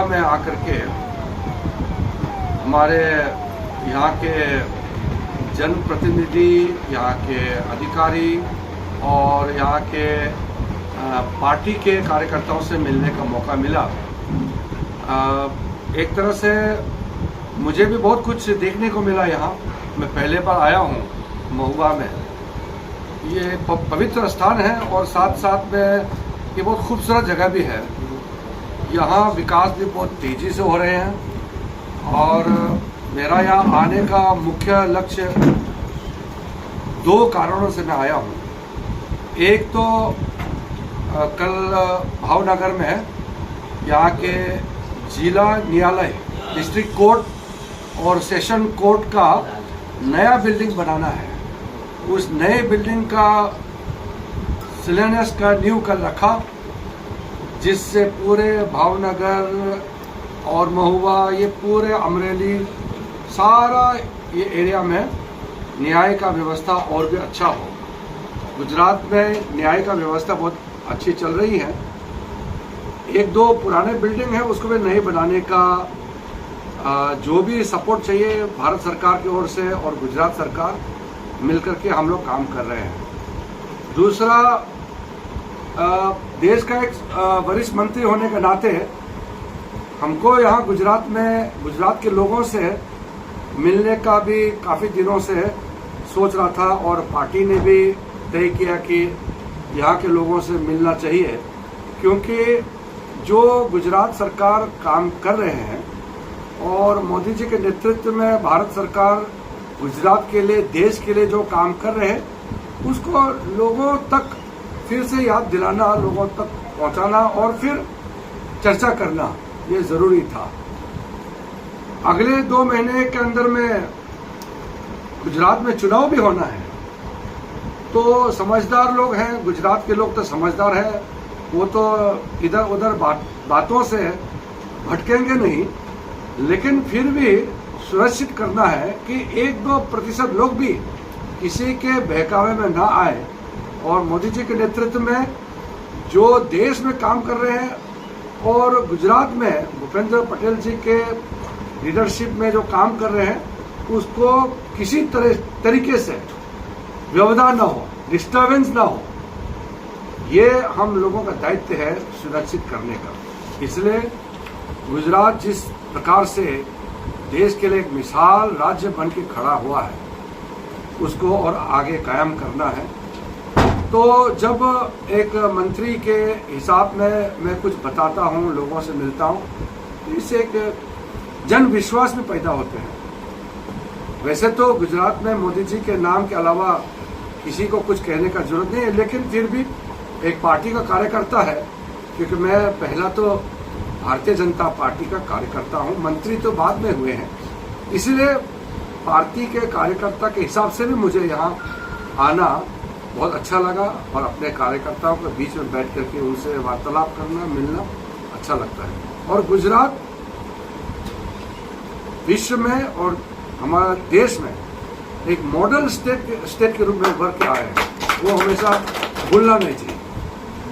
में आकर के हमारे यहाँ के जनप्रतिनिधि, यहाँ के अधिकारी और यहाँ के पार्टी के कार्यकर्ताओं से मिलने का मौका मिला। एक तरह से मुझे भी बहुत कुछ देखने को मिला यहाँ। मैं पहले बार आया हूँ महुआ में। ये पवित्र स्थान है और साथ साथ में ये बहुत खूबसूरत जगह भी है। यहाँ विकास भी बहुत तेज़ी से हो रहे हैं और मेरा यहाँ आने का मुख्य लक्ष्य दो कारणों से मैं आया हूँ। एक तो कल भावनगर में यहाँ के जिला न्यायालय, डिस्ट्रिक्ट कोर्ट और सेशन कोर्ट का नया बिल्डिंग बनाना है। उस नए बिल्डिंग का शिलान्यास का नींव कल रखा, जिससे पूरे भावनगर और महुआ, ये पूरे अमरेली, सारा ये एरिया में न्याय का व्यवस्था और भी अच्छा हो। गुजरात में न्याय का व्यवस्था बहुत अच्छी चल रही है। एक दो पुराने बिल्डिंग है, उसको भी नए बनाने का जो भी सपोर्ट चाहिए भारत सरकार की ओर से और गुजरात सरकार मिलकर के हम लोग काम कर रहे हैं। दूसरा, देश का एक वरिष्ठ मंत्री होने के नाते हमको यहाँ गुजरात के लोगों से मिलने का भी काफ़ी दिनों से सोच रहा था और पार्टी ने भी तय किया कि यहाँ के लोगों से मिलना चाहिए, क्योंकि जो गुजरात सरकार काम कर रहे हैं और मोदी जी के नेतृत्व में भारत सरकार गुजरात के लिए, देश के लिए जो काम कर रहे हैं, उसको लोगों तक फिर से याद दिलाना, लोगों तक पहुंचाना और फिर चर्चा करना, ये ज़रूरी था। अगले 2 महीने के अंदर में गुजरात में चुनाव भी होना है, तो समझदार लोग हैं, गुजरात के लोग तो समझदार हैं, वो तो इधर उधर बातों से भटकेंगे नहीं, लेकिन फिर भी सुनिश्चित करना है कि 1-2% लोग भी किसी के बहकावे में ना आए और मोदी जी के नेतृत्व में जो देश में काम कर रहे हैं और गुजरात में भूपेंद्र पटेल जी के लीडरशिप में जो काम कर रहे हैं, उसको किसी तरीके से व्यवधान ना हो, डिस्टर्बेंस ना हो, ये हम लोगों का दायित्व है सुनिश्चित करने का। इसलिए गुजरात जिस प्रकार से देश के लिए एक मिसाल राज्य बन के खड़ा हुआ है, उसको और आगे कायम करना है। तो जब एक मंत्री के हिसाब में मैं कुछ बताता हूँ, लोगों से मिलता हूँ, तो इससे एक जन विश्वास भी पैदा होते हैं। वैसे तो गुजरात में मोदी जी के नाम के अलावा किसी को कुछ कहने का जरूरत नहीं है, लेकिन फिर भी एक पार्टी का कार्यकर्ता है, क्योंकि मैं पहला तो भारतीय जनता पार्टी का कार्यकर्ता हूं, मंत्री तो बाद में हुए हैं, इसलिए पार्टी के कार्यकर्ता के हिसाब से भी मुझे यहाँ आना बहुत अच्छा लगा और अपने कार्यकर्ताओं के बीच में बैठ करके उनसे वार्तालाप करना, मिलना अच्छा लगता है। और गुजरात विश्व में और हमारा देश में एक मॉडल स्टेट के रूप में उभर के आए हैं, वो हमेशा भूलना नहीं चाहिए।